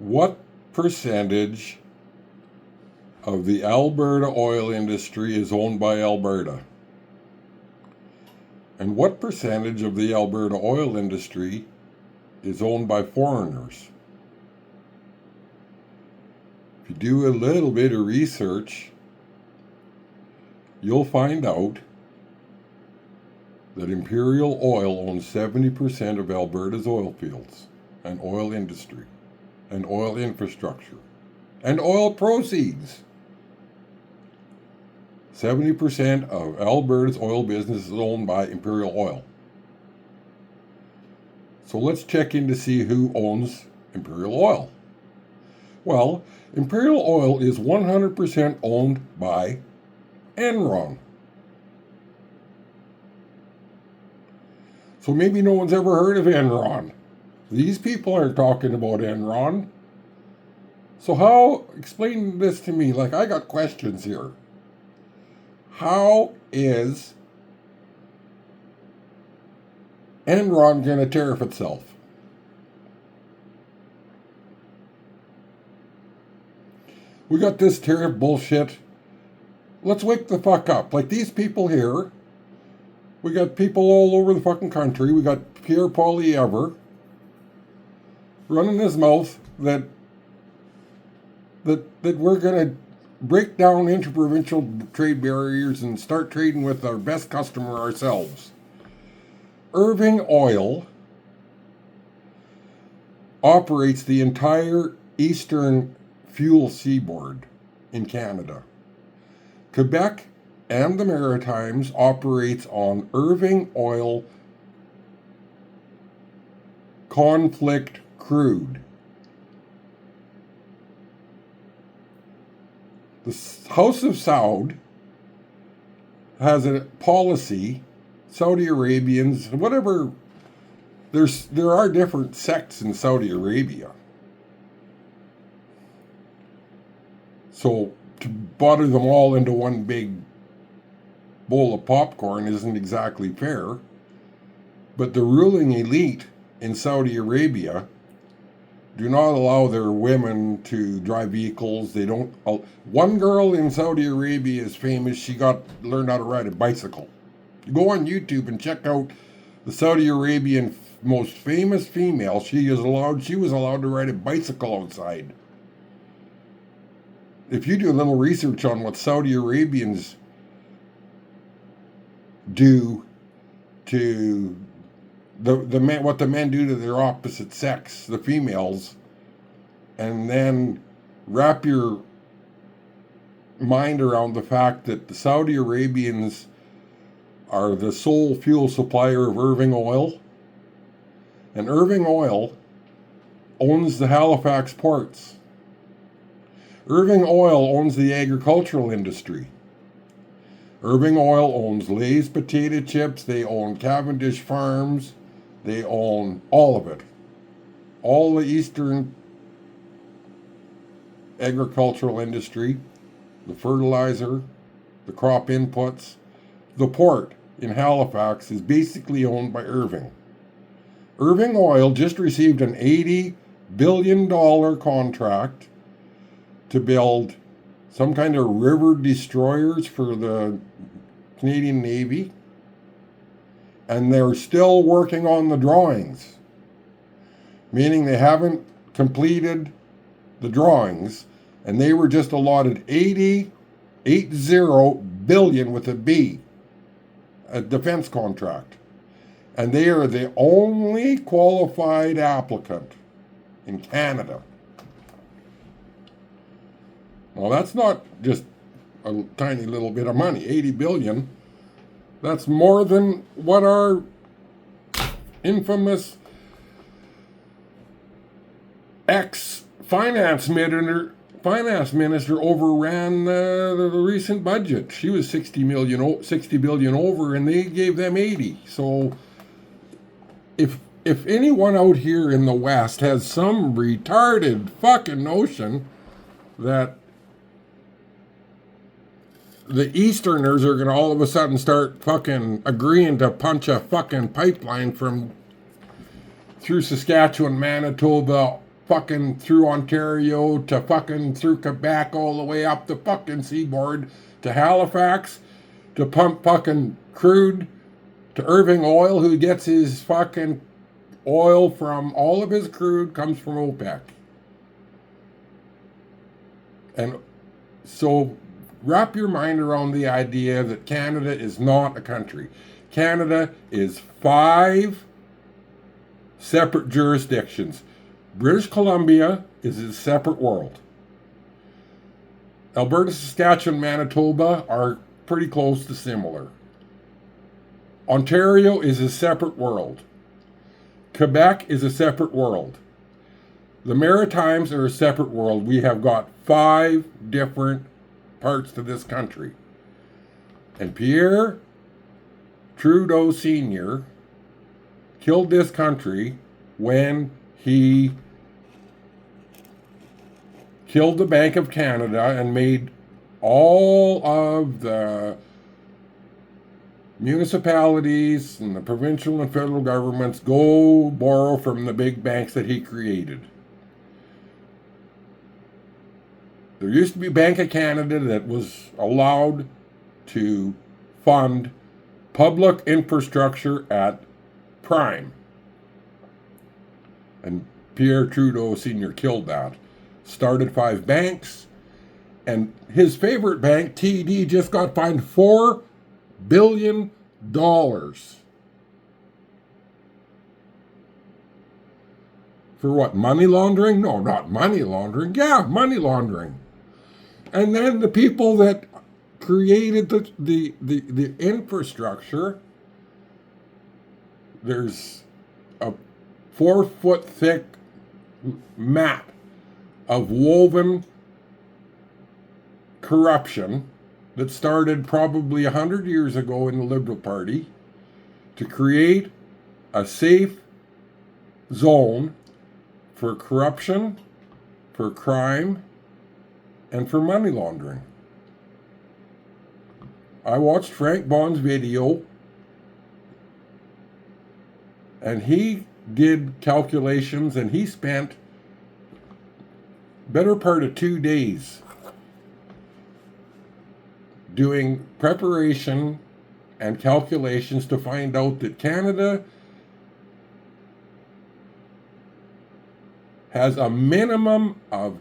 What percentage of the Alberta oil industry is owned by Alberta? And what percentage of the Alberta oil industry is owned by foreigners? If you do a little bit of research, you'll find out that Imperial Oil owns 70% of Alberta's oil fields and oil industry and oil infrastructure and oil proceeds. 70% of Alberta's oil business is owned by Imperial Oil. So let's check in to see who owns Imperial Oil. Well, Imperial Oil is 100% owned by Enron. So maybe no one's ever heard of Enron. These people aren't talking about Enron. So how, explain this to me, like I got questions here. How is Enron going to tariff itself? We got this tariff bullshit. Let's wake the fuck up. Like these people here, we got people all over the fucking country. We got Pierre Poilievre running his mouth that we're going to break down interprovincial trade barriers and start trading with our best customer ourselves. Irving Oil operates the entire eastern fuel seaboard in Canada. Quebec and the Maritimes operates on Irving Oil conflict crude. The House of Saud has a policy, Saudi Arabians, whatever, there are different sects in Saudi Arabia. So to butter them all into one big bowl of popcorn isn't exactly fair. But the ruling elite in Saudi Arabia do not allow their women to drive vehicles. They don't. One girl in Saudi Arabia is famous. She learned how to ride a bicycle. You go on YouTube and check out the Saudi Arabian most famous female. She was allowed to ride a bicycle outside. If you do a little research on what Saudi Arabians do to what the men do to their opposite sex, the females, and then wrap your mind around the fact that the Saudi Arabians are the sole fuel supplier of Irving Oil, and Irving Oil owns the Halifax ports. Irving Oil owns the agricultural industry. Irving Oil owns Lay's potato chips. They own Cavendish Farms. They own all of it. All the eastern agricultural industry, the fertilizer, the crop inputs. The port in Halifax is basically owned by Irving. Irving Oil just received an $80 billion contract to build some kind of river destroyers for the Canadian Navy. And they're still working on the drawings, meaning they haven't completed the drawings, and they were just allotted 80 billion with a B, a defense contract. And they are the only qualified applicant in Canada. Well, that's not just a tiny little bit of money, 80 billion. That's more than what our infamous ex-finance minister overran the recent budget. She was 60 billion over, and they gave them 80. So if anyone out here in the West has some retarded fucking notion that the Easterners are going to all of a sudden start fucking agreeing to punch a fucking pipeline through Saskatchewan, Manitoba, fucking through Ontario to fucking through Quebec all the way up the fucking seaboard to Halifax to pump fucking crude to Irving Oil, who gets his fucking oil from all of his crude comes from OPEC. And so wrap your mind around the idea that Canada is not a country. Canada is 5 separate jurisdictions. British Columbia is a separate world. Alberta, Saskatchewan, Manitoba are pretty close to similar. Ontario is a separate world. Quebec is a separate world. The Maritimes are a separate world. We have got 5 different parts to this country. And Pierre Trudeau Sr. killed this country when he killed the Bank of Canada and made all of the municipalities and the provincial and federal governments go borrow from the big banks that he created. There used to be Bank of Canada that was allowed to fund public infrastructure at prime. And Pierre Trudeau Sr. killed that. Started 5 banks. And his favorite bank, TD, just got fined $4 billion. For what? Money laundering? No, not money laundering. Yeah, money laundering. And then the people that created the infrastructure, there's a 4-foot thick map of woven corruption that started probably 100 years ago in the Liberal Party to create a safe zone for corruption, for crime, and for money laundering. I watched Frank Bond's video, and he did calculations, and he spent better part of 2 days doing preparation and calculations to find out that Canada has a minimum of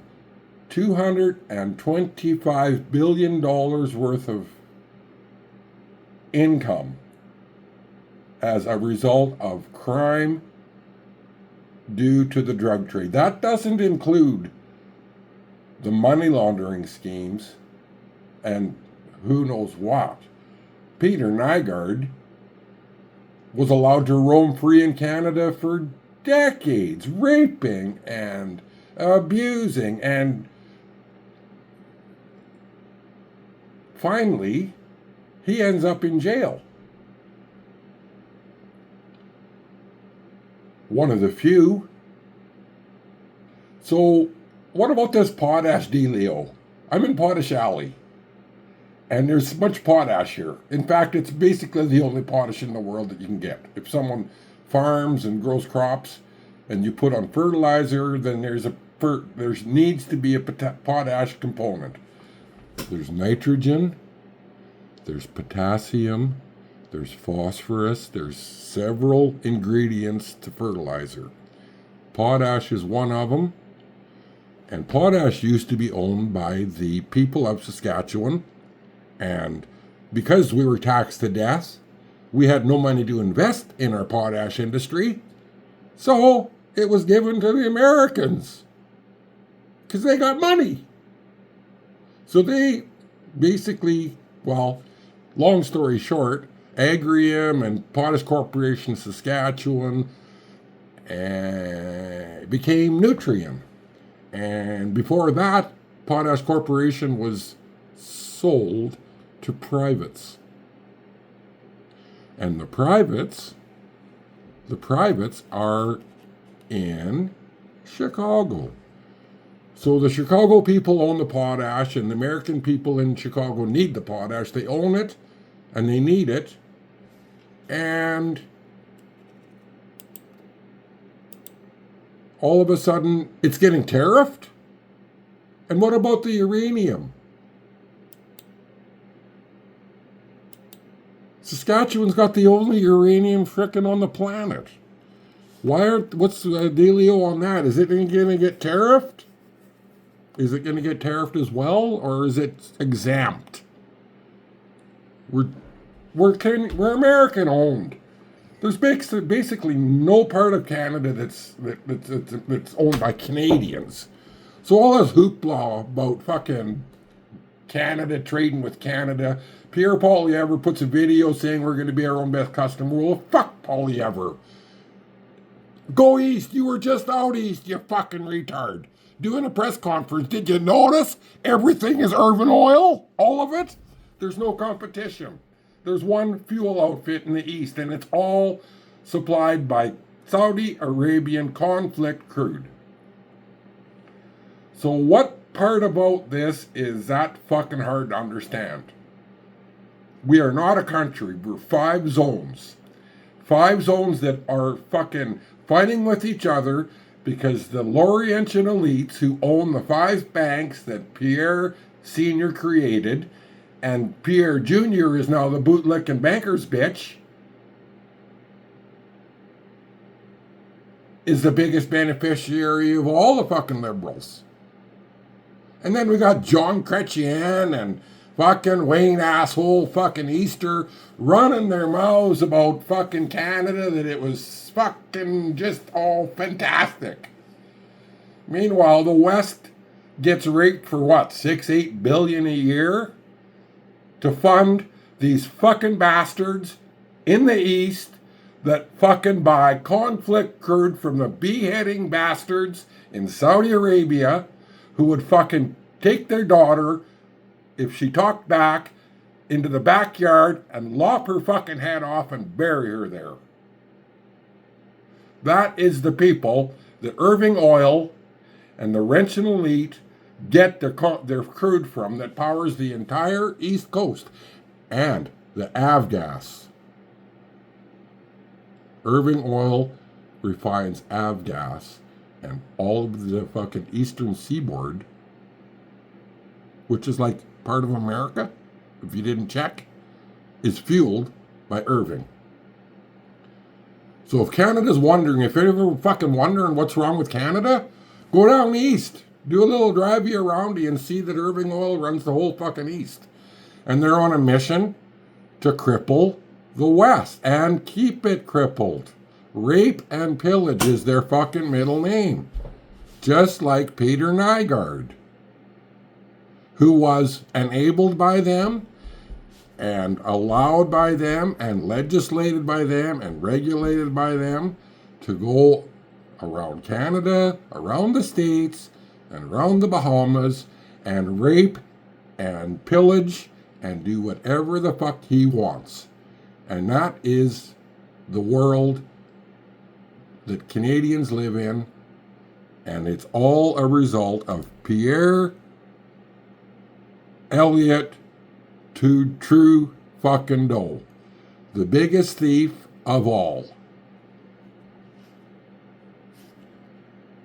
$225 billion worth of income as a result of crime due to the drug trade. That doesn't include the money laundering schemes and who knows what. Peter Nygaard was allowed to roam free in Canada for decades, raping and abusing, and finally he ends up in jail. One of the few. So what about this potash dealio? I'm in Potash Alley, and there's much potash here. In fact, it's basically the only potash in the world that you can get. If someone farms and grows crops and you put on fertilizer, then there needs to be a potash component. There's nitrogen, there's potassium, there's phosphorus, there's several ingredients to fertilizer. Potash is one of them, and potash used to be owned by the people of Saskatchewan, and because we were taxed to death, we had no money to invest in our potash industry, so it was given to the Americans because they got money. So they basically, well, long story short, Agrium and Potash Corporation Saskatchewan became Nutrien. And before that, Potash Corporation was sold to privates. And the privates are in Chicago. So the Chicago people own the potash, and the American people in Chicago need the potash. They own it, and they need it. And all of a sudden it's getting tariffed? And what about the uranium? Saskatchewan's got the only uranium frickin' on the planet. What's the dealio on that? Is it going to get tariffed? Is it going to get tariffed as well, or is it exempt? We're American owned. There's basically no part of Canada that's owned by Canadians. So all this hoopla about fucking Canada trading with Canada. Pierre Poilievre puts a video saying we're going to be our own best customer. Well, fuck Poilievre. Go east. You were just out east, you fucking retard. Doing a press conference. Did you notice everything is Irving Oil? All of it? There's no competition. There's one fuel outfit in the east, and it's all supplied by Saudi Arabian conflict crude. So what part about this is that fucking hard to understand? We are not a country. We're 5 zones. 5 zones that are fucking fighting with each other because the Laurentian elites who own the 5 banks that Pierre Sr. created, and Pierre Jr. is now the bootlicking banker's bitch, is the biggest beneficiary of all the fucking liberals. And then we got John Chrétien and fucking Wayne asshole fucking Easter running their mouths about fucking Canada, that it was fucking just all fantastic. Meanwhile, the West gets raped for what, 6-8 billion a year to fund these fucking bastards in the East that fucking buy conflict crude from the beheading bastards in Saudi Arabia who would fucking take their daughter, if she talked back, into the backyard and lop her fucking head off and bury her there. That is the people that Irving Oil and the Laurentian elite get their crude from, that powers the entire East Coast and the avgas. Irving Oil refines avgas, and all of the fucking eastern seaboard, which is like part of America, if you didn't check, is fueled by Irving. So if Canada's wondering, if you're ever fucking wondering what's wrong with Canada, go down east. Do a little drivey around you and see that Irving Oil runs the whole fucking east. And they're on a mission to cripple the West and keep it crippled. Rape and pillage is their fucking middle name. Just like Peter Nygard, who was enabled by them and allowed by them and legislated by them and regulated by them to go around Canada, around the States, and around the Bahamas and rape and pillage and do whatever the fuck he wants. And that is the world that Canadians live in, and it's all a result of Pierre Elliott to true fucking Doe, the biggest thief of all.